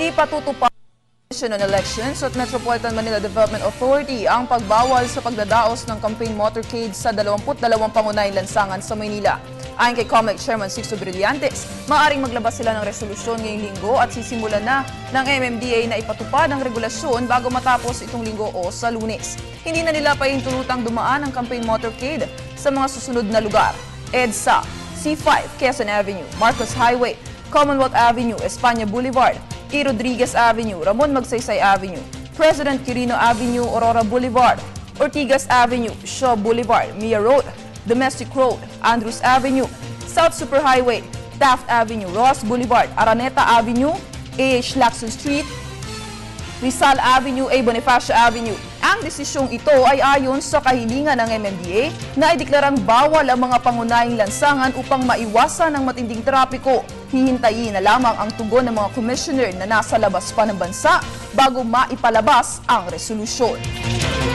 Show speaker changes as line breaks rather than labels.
Ipatutupad Commission on Elections at Metropolitan Manila Development Authority ang pagbawal sa pagdadaos ng campaign motorcade sa 22 pangunahing lansangan sa Maynila. Ayon kay COMELEC Chairman Sixto Brillantes, maaaring maglabas sila ng resolusyon ngayong linggo at sisimulan na ng MMDA na ipatupad ang regulasyon bago matapos itong linggo o sa Lunes. Hindi na nila pahintulutang dumaan ang campaign motorcade sa mga susunod na lugar: EDSA, C5, Quezon Avenue, Marcos Highway, Commonwealth Avenue, España Boulevard, E. Rodriguez Avenue, Ramon Magsaysay Avenue, President Quirino Avenue, Aurora Boulevard, Ortigas Avenue, Shaw Boulevard, Mia Road, Domestic Road, Andrews Avenue, South Superhighway, Taft Avenue, Ross Boulevard, Araneta Avenue, A.H. Lacson Street, Rizal Avenue, A. Bonifacio Avenue. Ang desisyong ito ay ayon sa kahilingan ng MMDA na ideklarang bawal ang mga pangunahing lansangan upang maiwasan ang matinding trapiko. Hihintayin na lamang ang tugon ng mga commissioner na nasa labas pa ng bansa bago maipalabas ang resolusyon.